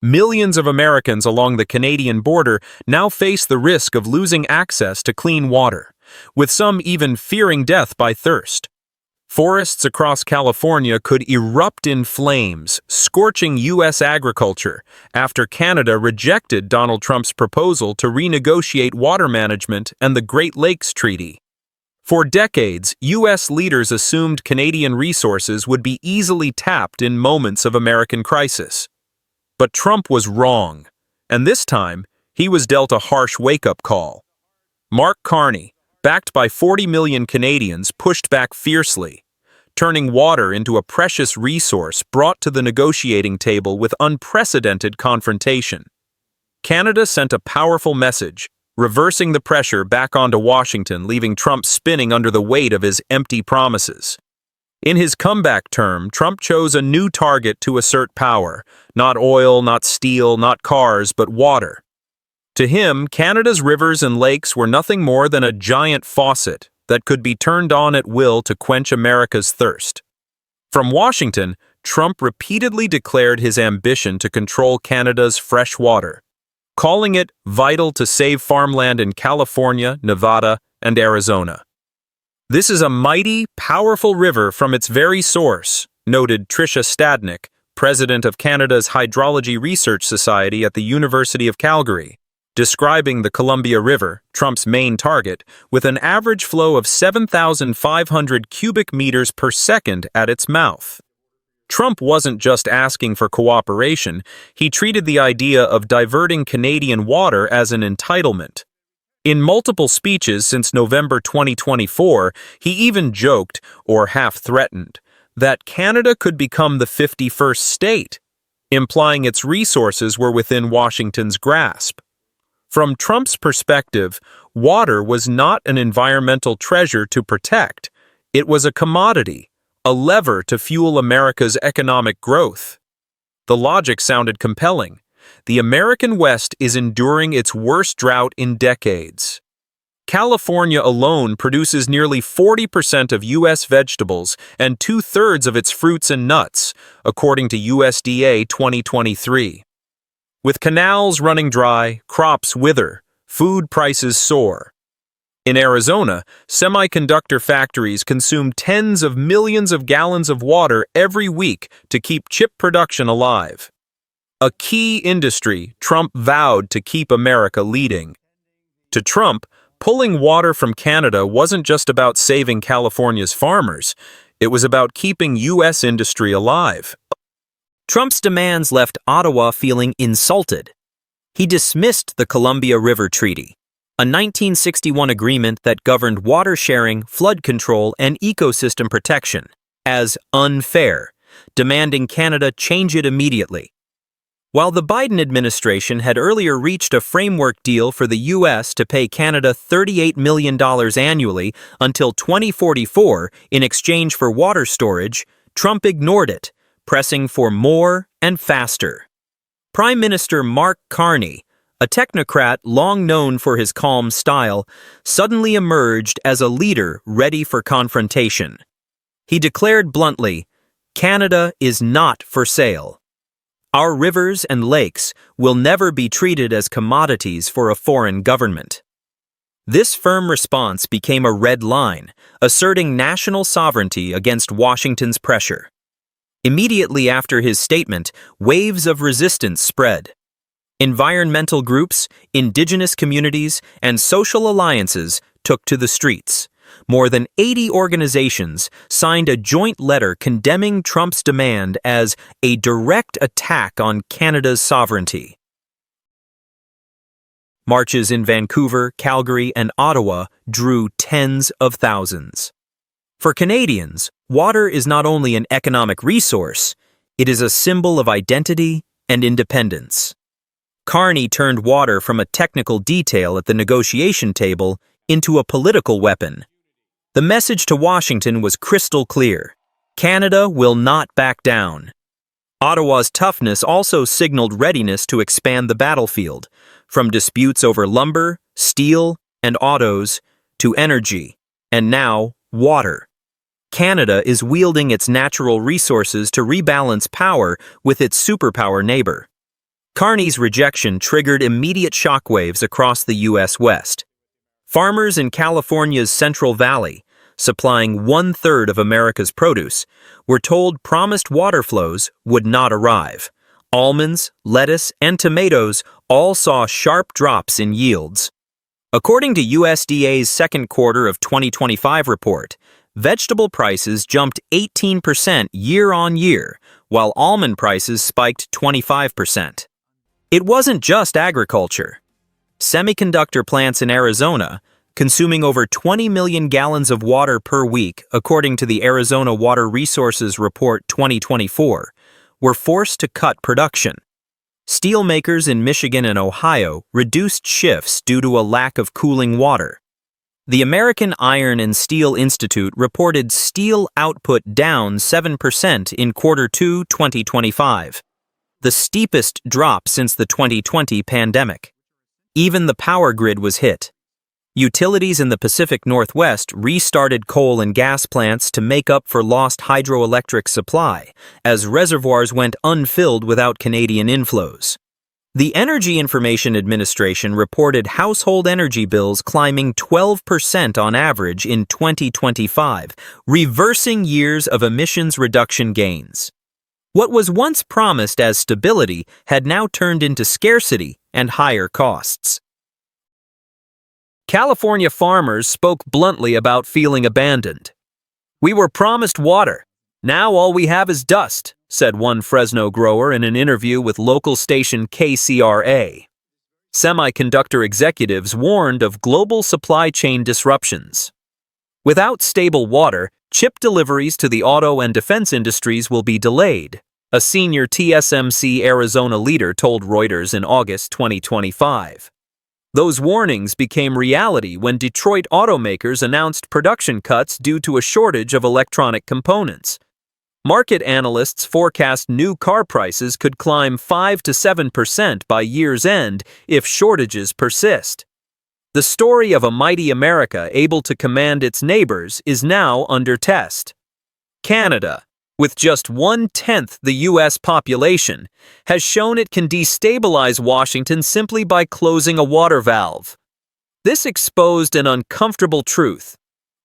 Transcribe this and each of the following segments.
Millions of Americans along the Canadian border now face the risk of losing access to clean water, with some even fearing death by thirst. Forests across California could erupt in flames, scorching U.S. agriculture after Canada rejected Donald Trump's proposal to renegotiate water management and the Great Lakes Treaty. For decades, U.S. leaders assumed Canadian resources would be easily tapped in moments of American crisis. But Trump was wrong, and this time, he was dealt a harsh wake-up call. Mark Carney, backed by 40 million Canadians, pushed back fiercely, turning water into a precious resource brought to the negotiating table with unprecedented confrontation. Canada sent a powerful message, reversing the pressure back onto Washington, leaving Trump spinning under the weight of his empty promises. In his comeback term, Trump chose a new target to assert power: not oil, not steel, not cars, but water. To him, Canada's rivers and lakes were nothing more than a giant faucet that could be turned on at will to quench America's thirst. From Washington, Trump repeatedly declared his ambition to control Canada's fresh water, calling it vital to save farmland in California, Nevada, and Arizona. "This is a mighty, powerful river from its very source," noted Tricia Stadnick, president of Canada's Hydrology Research Society at the University of Calgary, describing the Columbia River, Trump's main target, with an average flow of 7,500 cubic meters per second at its mouth. Trump wasn't just asking for cooperation, he treated the idea of diverting Canadian water as an entitlement. In multiple speeches since November 2024, he even joked, or half-threatened, that Canada could become the 51st state, implying its resources were within Washington's grasp. From Trump's perspective, water was not an environmental treasure to protect. It was a commodity, a lever to fuel America's economic growth. The logic sounded compelling. The American West is enduring its worst drought in decades. California alone produces nearly 40% of U.S. vegetables and 2/3 of its fruits and nuts, according to USDA 2023. With canals running dry, crops wither, food prices soar. In Arizona, semiconductor factories consume tens of millions of gallons of water every week to keep chip production alive. A key industry Trump vowed to keep America leading. To Trump, pulling water from Canada wasn't just about saving California's farmers, it was about keeping U.S. industry alive. Trump's demands left Ottawa feeling insulted. He dismissed the Columbia River Treaty, a 1961 agreement that governed water sharing, flood control, and ecosystem protection, as unfair, demanding Canada change it immediately. While the Biden administration had earlier reached a framework deal for the U.S. to pay Canada $38 million annually until 2044 in exchange for water storage, Trump ignored it, pressing for more and faster. Prime Minister Mark Carney, a technocrat long known for his calm style, suddenly emerged as a leader ready for confrontation. He declared bluntly, "Canada is not for sale. Our rivers and lakes will never be treated as commodities for a foreign government." This firm response became a red line, asserting national sovereignty against Washington's pressure. Immediately after his statement, waves of resistance spread. Environmental groups, indigenous communities, and social alliances took to the streets. More than 80 organizations signed a joint letter condemning Trump's demand as a direct attack on Canada's sovereignty. Marches in Vancouver, Calgary, and Ottawa drew tens of thousands. For Canadians, water is not only an economic resource, it is a symbol of identity and independence. Carney turned water from a technical detail at the negotiation table into a political weapon. The message to Washington was crystal clear: Canada will not back down. Ottawa's toughness also signaled readiness to expand the battlefield, from disputes over lumber, steel, and autos, to energy, and now water. Canada is wielding its natural resources to rebalance power with its superpower neighbor. Carney's rejection triggered immediate shockwaves across the U.S. West. Farmers in California's Central Valley, supplying 1/3 of America's produce, were told promised water flows would not arrive. Almonds, lettuce, and tomatoes all saw sharp drops in yields. According to USDA's second quarter of 2025 report, vegetable prices jumped 18% year-on-year, while almond prices spiked 25%. It wasn't just agriculture. Semiconductor plants in Arizona, consuming over 20 million gallons of water per week, according to the Arizona Water Resources Report 2024, were forced to cut production. Steelmakers in Michigan and Ohio reduced shifts due to a lack of cooling water. The American Iron and Steel Institute reported steel output down 7% in Q2 2025, the steepest drop since the 2020 pandemic. Even the power grid was hit. Utilities in the Pacific Northwest restarted coal and gas plants to make up for lost hydroelectric supply, as reservoirs went unfilled without Canadian inflows. The Energy Information Administration reported household energy bills climbing 12% on average in 2025, reversing years of emissions reduction gains. What was once promised as stability had now turned into scarcity and higher costs. California farmers spoke bluntly about feeling abandoned. "We were promised water. Now all we have is dust," said one Fresno grower in an interview with local station KCRA. Semiconductor executives warned of global supply chain disruptions. Without stable water, chip deliveries to the auto and defense industries will be delayed, a senior TSMC Arizona leader told Reuters in August 2025. Those warnings became reality when Detroit automakers announced production cuts due to a shortage of electronic components. Market analysts forecast new car prices could climb 5 to 7% by year's end if shortages persist. The story of a mighty America able to command its neighbors is now under test. Canada, with just 1/10 the U.S. population, has shown it can destabilize Washington simply by closing a water valve. This exposed an uncomfortable truth.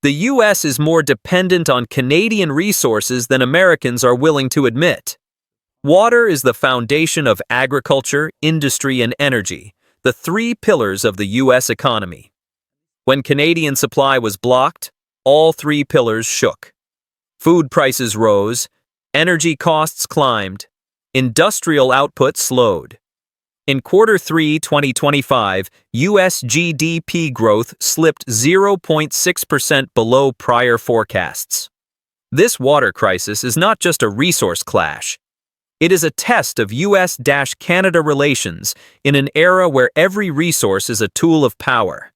The U.S. is more dependent on Canadian resources than Americans are willing to admit. Water is the foundation of agriculture, industry, and energy, the three pillars of the U.S. economy. When Canadian supply was blocked, all three pillars shook. Food prices rose, energy costs climbed, industrial output slowed. In Q3 2025, U.S. GDP growth slipped 0.6% below prior forecasts. This water crisis is not just a resource clash. It is a test of U.S.-Canada relations in an era where every resource is a tool of power.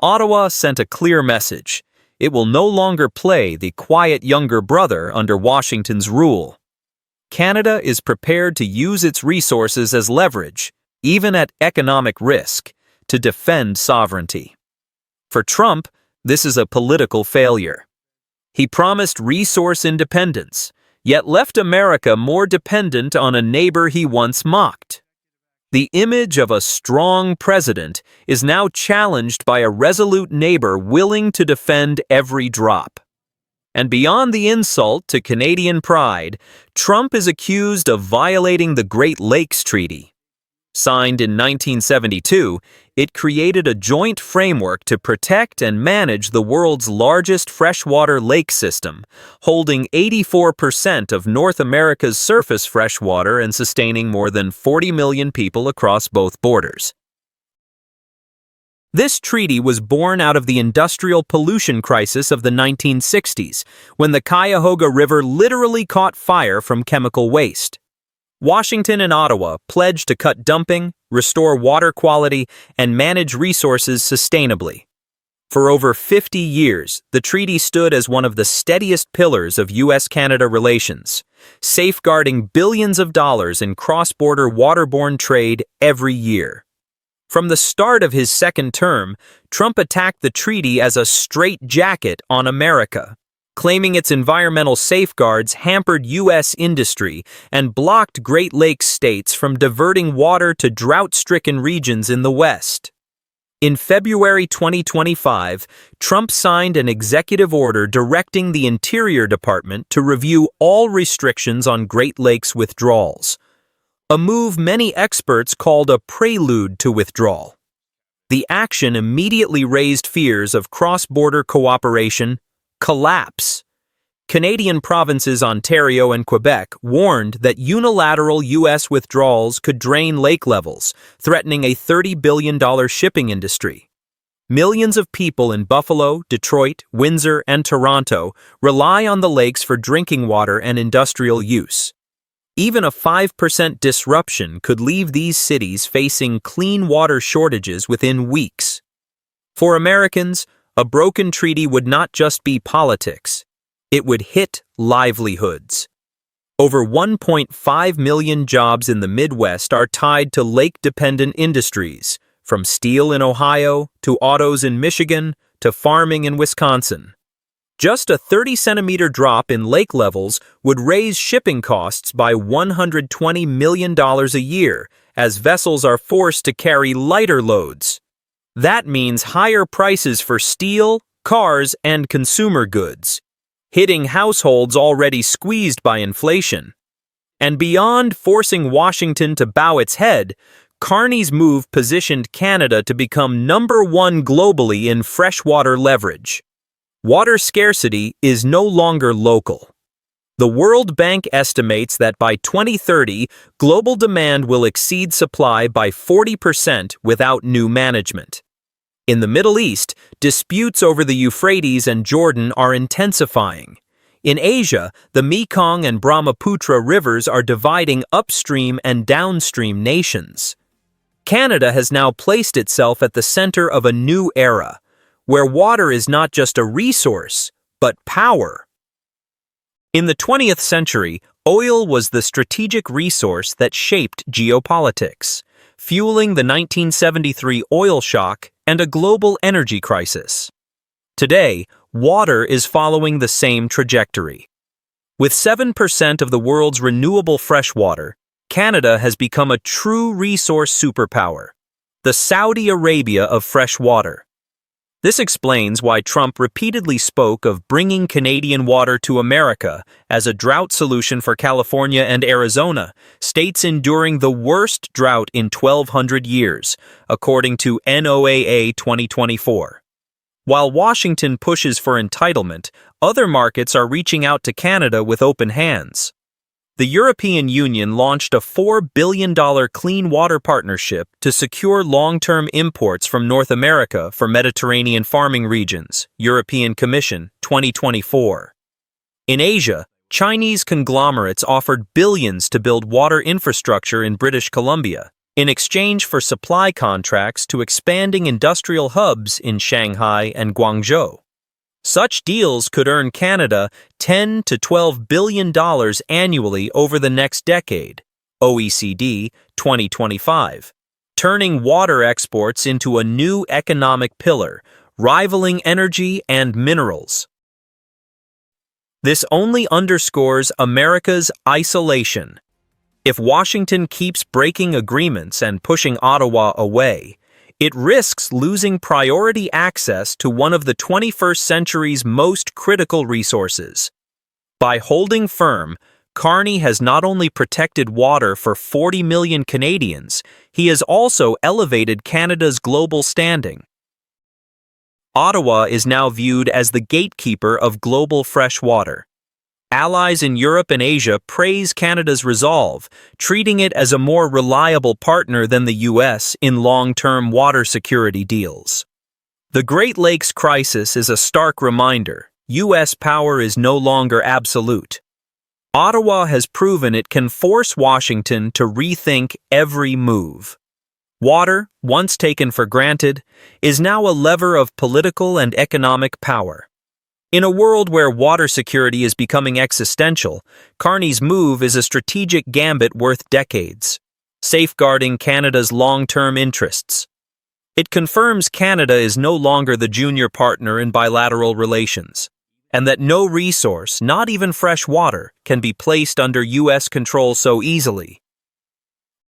Ottawa sent a clear message. It will no longer play the quiet younger brother under Washington's rule. Canada is prepared to use its resources as leverage, even at economic risk, to defend sovereignty. For Trump, this is a political failure. He promised resource independence, yet left America more dependent on a neighbor he once mocked. The image of a strong president is now challenged by a resolute neighbor willing to defend every drop. And beyond the insult to Canadian pride, Trump is accused of violating the Great Lakes Treaty. Signed in 1972, it created a joint framework to protect and manage the world's largest freshwater lake system, holding 84% of North America's surface freshwater and sustaining more than 40 million people across both borders. This treaty was born out of the industrial pollution crisis of the 1960s, when the Cuyahoga River literally caught fire from chemical waste. Washington and Ottawa pledged to cut dumping, restore water quality, and manage resources sustainably. For over 50 years, the treaty stood as one of the steadiest pillars of U.S.-Canada relations, safeguarding billions of dollars in cross-border waterborne trade every year. From the start of his second term, Trump attacked the treaty as a straitjacket on America. claiming its environmental safeguards hampered U.S. industry and blocked Great Lakes states from diverting water to drought-stricken regions in the West. In February 2025, Trump signed an executive order directing the Interior Department to review all restrictions on Great Lakes withdrawals, a move many experts called a prelude to withdrawal. The action immediately raised fears of cross-border cooperation collapse. Canadian provinces Ontario and Quebec warned that unilateral U.S. withdrawals could drain lake levels, threatening a $30 billion shipping industry. Millions of people in Buffalo, Detroit, Windsor, and Toronto rely on the lakes for drinking water and industrial use. Even a 5% disruption could leave these cities facing clean water shortages within weeks. For Americans, a broken treaty would not just be politics. It would hit livelihoods. Over 1.5 million jobs in the Midwest are tied to lake-dependent industries, from steel in Ohio to autos in Michigan to farming in Wisconsin. Just a 30-centimeter drop in lake levels would raise shipping costs by $120 million a year, as vessels are forced to carry lighter loads. That means higher prices for steel, cars, and consumer goods, hitting households already squeezed by inflation. And beyond forcing Washington to bow its head, Carney's move positioned Canada to become #1 globally in freshwater leverage. Water scarcity is no longer local. The World Bank estimates that by 2030, global demand will exceed supply by 40% without new management. In the Middle East, disputes over the Euphrates and Jordan are intensifying. In Asia, the Mekong and Brahmaputra rivers are dividing upstream and downstream nations. Canada has now placed itself at the center of a new era, where water is not just a resource, but power. In the 20th century, oil was the strategic resource that shaped geopolitics, fueling the 1973 oil shock and a global energy crisis. Today, water is following the same trajectory. With 7% of the world's renewable freshwater, Canada has become a true resource superpower, the Saudi Arabia of fresh water. This explains why Trump repeatedly spoke of bringing Canadian water to America as a drought solution for California and Arizona, states enduring the worst drought in 1,200 years, according to NOAA 2024. While Washington pushes for entitlement, other markets are reaching out to Canada with open hands. The European Union launched a $4 billion clean water partnership to secure long-term imports from North America for Mediterranean farming regions, European Commission, 2024. In Asia, Chinese conglomerates offered billions to build water infrastructure in British Columbia, in exchange for supply contracts to expanding industrial hubs in Shanghai and Guangzhou. Such deals could earn Canada $10 to $12 billion annually over the next decade, OECD 2025, turning water exports into a new economic pillar, rivaling energy and minerals. This only underscores America's isolation. If Washington keeps breaking agreements and pushing Ottawa away, it risks losing priority access to one of the 21st century's most critical resources. By holding firm, Carney has not only protected water for 40 million Canadians, he has also elevated Canada's global standing. Ottawa is now viewed as the gatekeeper of global fresh water. Allies in Europe and Asia praise Canada's resolve, treating it as a more reliable partner than the U.S. in long-term water security deals. The Great Lakes crisis is a stark reminder: U.S. power is no longer absolute. Ottawa has proven it can force Washington to rethink every move. Water, once taken for granted, is now a lever of political and economic power. In a world where water security is becoming existential, Carney's move is a strategic gambit worth decades, safeguarding Canada's long-term interests. It confirms Canada is no longer the junior partner in bilateral relations. and that no resource, not even fresh water, can be placed under U.S. control so easily.